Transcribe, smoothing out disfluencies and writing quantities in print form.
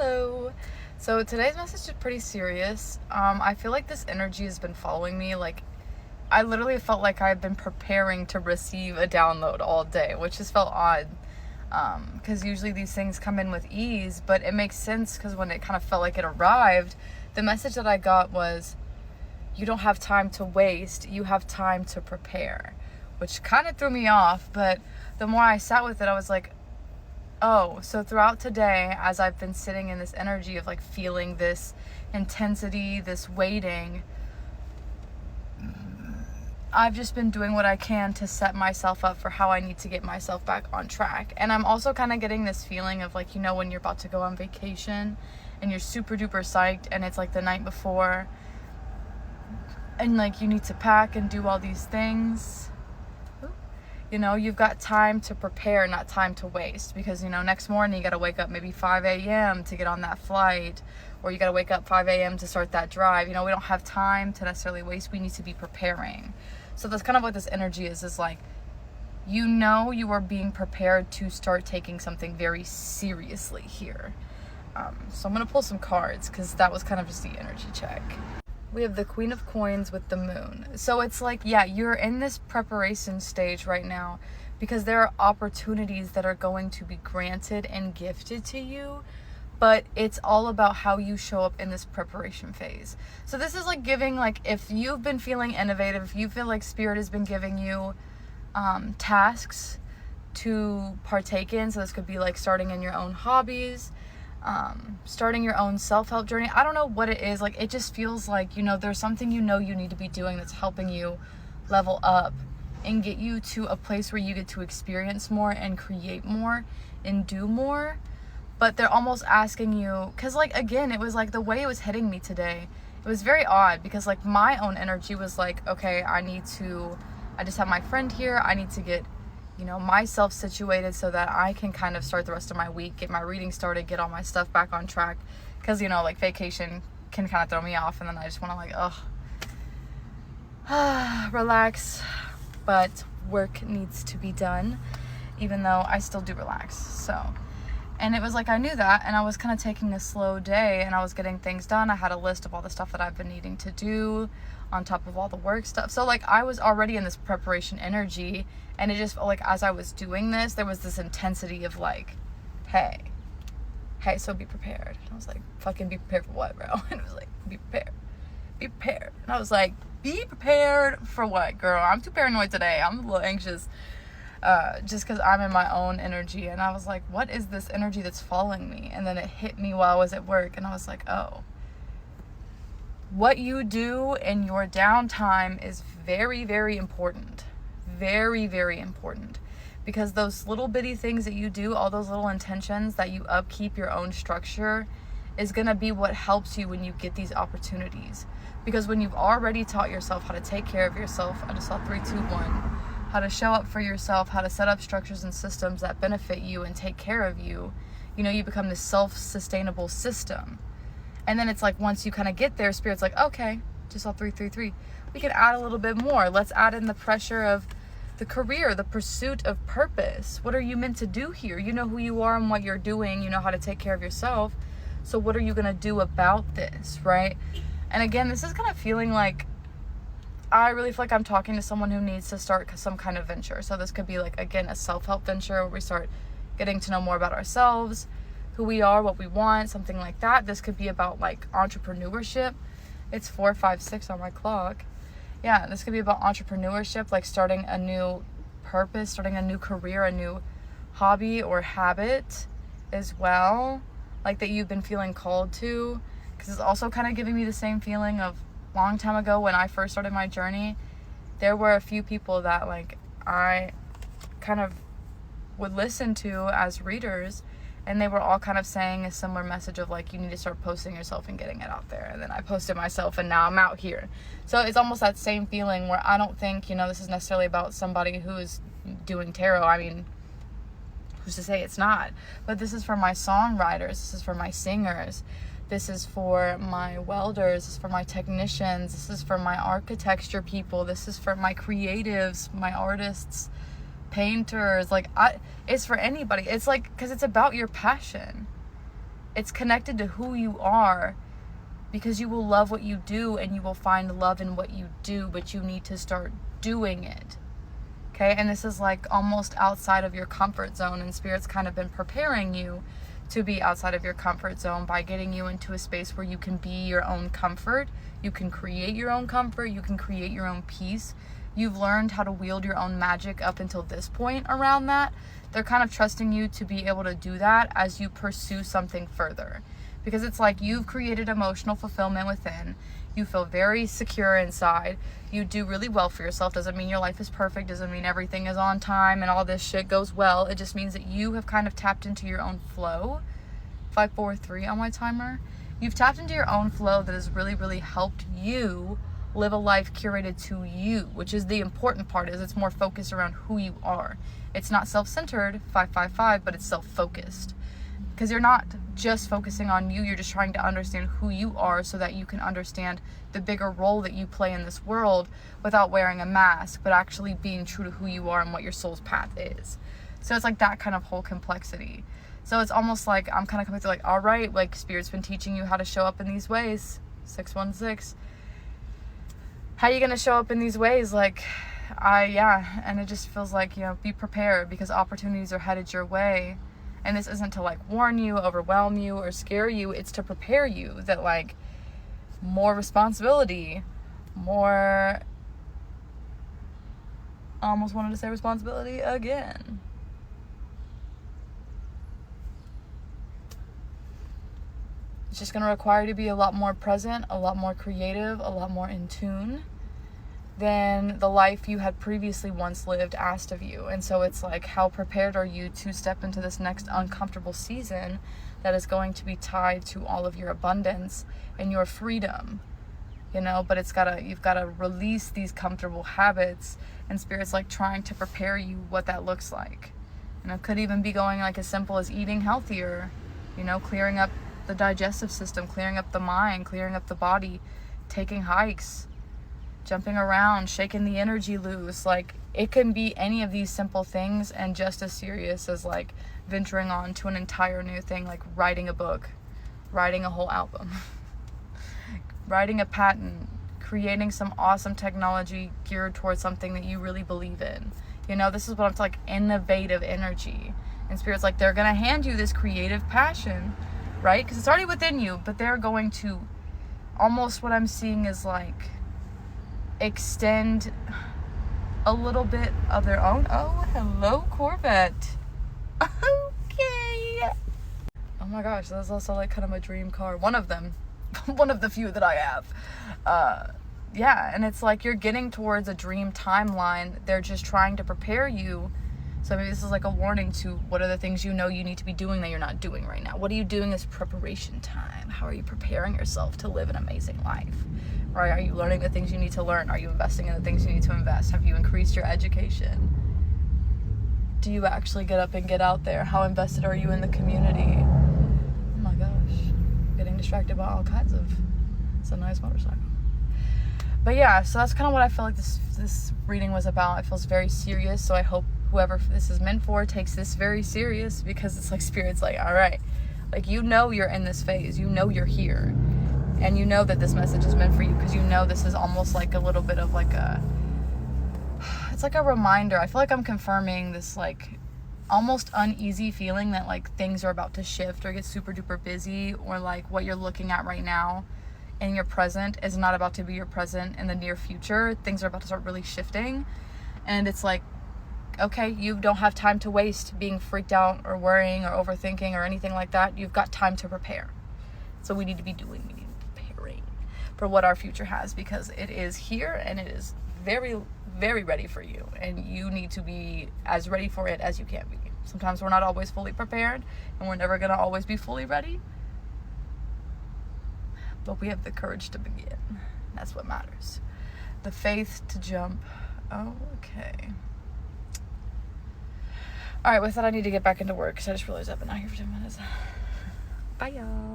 Hello. So today's message is pretty serious. I feel like this energy has been following me. Like, I literally felt like I've been preparing to receive a download all day, which just felt odd. Because usually these things come in with ease, but it makes sense because when it kind of felt like it arrived, the message that I got was, you don't have time to waste, you have time to prepare, which kind of threw me off. But the more I sat with it, I was like, oh, so throughout today, as I've been sitting in this energy of like feeling this intensity, this waiting, I've just been doing what I can to set myself up for how I need to get myself back on track. And I'm also kind of getting this feeling of like, when you're about to go on vacation and you're super duper psyched and it's like the night before and like you need to pack and do all these things. You've got time to prepare, not time to waste, because, next morning you got to wake up maybe 5 a.m. to get on that flight, or you got to wake up 5 a.m. to start that drive. We don't have time to necessarily waste. We need to be preparing. So that's kind of what this energy is like, you are being prepared to start taking something very seriously here. So I'm going to pull some cards because that was kind of just the energy check. We have the Queen of Coins with the Moon. So it's like, you're in this preparation stage right now because there are opportunities that are going to be granted and gifted to you, but it's all about how you show up in this preparation phase. So this is like giving, like, if you've been feeling innovative, if you feel like Spirit has been giving you tasks to partake in. So this could be like starting in your own hobbies, starting your own self-help journey. I don't know what it is. Like, it just feels like, there's something you need to be doing that's helping you level up and get you to a place where you get to experience more and create more and do more. But they're almost asking you, because like, again, it was like the way it was hitting me today, it was very odd because like my own energy was like, okay, I just have my friend here. I need to get myself situated so that I can kind of start the rest of my week, get my reading started, get all my stuff back on track. Because, like vacation can kind of throw me off and then I just want to relax. But work needs to be done, even though I still do relax. So, and it was like, I knew that, and I was kind of taking a slow day and I was getting things done. I had a list of all the stuff that I've been needing to do on top of all the work stuff. So like I was already in this preparation energy, and it just felt like as I was doing this, there was this intensity of like, hey, so be prepared. And I was like, fucking be prepared for what, bro? And it was like, be prepared. And I was like, be prepared for what, girl? I'm too paranoid today. I'm a little anxious, just because I'm in my own energy. And I was like, what is this energy that's following me? And then it hit me while I was at work, and I was like, oh, what you do in your downtime is very, very important. Very, very important. Because those little bitty things that you do, all those little intentions that you upkeep your own structure, is going to be what helps you when you get these opportunities. Because when you've already taught yourself how to take care of yourself, I just saw 3, 2, 1, how to show up for yourself, how to set up structures and systems that benefit you and take care of you, you become this self-sustainable system. And then it's like, once you kind of get there, Spirit's like, okay, just saw 3, 3, 3. We can add a little bit more. Let's add in the pressure of the career, the pursuit of purpose. What are you meant to do here? You know who you are and what you're doing. You know how to take care of yourself. So what are you going to do about this, right? And again, this is kind of feeling like, I really feel like I'm talking to someone who needs to start some kind of venture. So this could be like, again, a self-help venture where we start getting to know more about ourselves, who we are, what we want, something like that. This could be about like entrepreneurship. It's 4:56 on my clock. Yeah, this could be about entrepreneurship, like starting a new purpose, starting a new career, a new hobby or habit as well, like that you've been feeling called to. Because it's also kind of giving me the same feeling of long time ago when I first started my journey. There were a few people that like I kind of would listen to as readers, and they were all kind of saying a similar message of like, you need to start posting yourself and getting it out there. And then I posted myself and now I'm out here. So it's almost that same feeling where I don't think, this is necessarily about somebody who is doing tarot. I mean, who's to say it's not? But this is for my songwriters. This is for my singers. This is for my welders. This is for my technicians. This is for my architecture people. This is for my creatives, my artists, painters. Like, it's for anybody. It's like, because it's about your passion. It's connected to who you are, because you will love what you do and you will find love in what you do, but you need to start doing it. Okay? And this is like almost outside of your comfort zone, and Spirit's kind of been preparing you to be outside of your comfort zone by getting you into a space where you can be your own comfort. You can create your own comfort. You can create your own peace. You've learned how to wield your own magic up until this point around that. They're kind of trusting you to be able to do that as you pursue something further. Because it's like you've created emotional fulfillment within. You feel very secure inside. You do really well for yourself. Doesn't mean your life is perfect. Doesn't mean everything is on time and all this shit goes well. It just means that you have kind of tapped into your own flow. 543 on my timer. You've tapped into your own flow that has really, really helped you live a life curated to you, which is the important part. Is it's more focused around who you are. It's not self-centered, 555, but it's self-focused. Because you're not just focusing on you, you're just trying to understand who you are so that you can understand the bigger role that you play in this world without wearing a mask, but actually being true to who you are and what your soul's path is. So it's like that kind of whole complexity. So it's almost like I'm kind of coming through like, all right, like Spirit's been teaching you how to show up in these ways. 616. How are you going to show up in these ways? Like, and it just feels like, be prepared, because opportunities are headed your way. And this isn't to like warn you, overwhelm you, or scare you. It's to prepare you that like more responsibility, more, I almost wanted to say responsibility again. It's just going to require you to be a lot more present, a lot more creative, a lot more in tune than the life you had previously once lived asked of you. And so it's like, how prepared are you to step into this next uncomfortable season that is going to be tied to all of your abundance and your freedom, but you've got to release these comfortable habits, and Spirit's like trying to prepare you what that looks like. It could even be going like as simple as eating healthier, clearing up the digestive system, clearing up the mind, clearing up the body, taking hikes, jumping around, shaking the energy loose. Like, it can be any of these simple things, and just as serious as like venturing on to an entire new thing, like writing a book, writing a whole album, writing a patent, creating some awesome technology geared towards something that you really believe in. This is what I'm like, innovative energy. And Spirit's like, they're gonna hand you this creative passion, right? Because it's already within you, but they're going to, almost what I'm seeing is like extend a little bit of their own. Oh, hello, Corvette. Okay. Oh my gosh, that's also like kind of my dream car. One of them. One of the few that I have. And it's like you're getting towards a dream timeline. They're just trying to prepare you. So maybe this is like a warning to what are the things you need to be doing that you're not doing right now. What are you doing as preparation time? How are you preparing yourself to live an amazing life? Right? Are you learning the things you need to learn? Are you investing in the things you need to invest? Have you increased your education? Do you actually get up and get out there? How invested are you in the community? Oh my gosh. Getting distracted by all kinds of... It's a nice motorcycle. But yeah, so that's kind of what I feel like this reading was about. It feels very serious, so I hope whoever this is meant for takes this very serious, because it's like Spirit's like, all right, like, you're in this phase, you're here, and that this message is meant for you, because this is almost like a little bit of like it's like a reminder. I feel like I'm confirming this like almost uneasy feeling that like things are about to shift or get super duper busy, or like what you're looking at right now in your present is not about to be your present in the near future. Things are about to start really shifting, and it's like, okay, you don't have time to waste being freaked out or worrying or overthinking or anything like that. You've got time to prepare. So we need to be preparing for what our future has, because it is here and it is very, very ready for you, and you need to be as ready for it as you can be. Sometimes we're not always fully prepared, and we're never going to always be fully ready, but we have the courage to begin. That's what matters. The faith to jump. Oh, okay. All right, with that, I need to get back into work, because I just realized I've been out here for 10 minutes. Bye, y'all.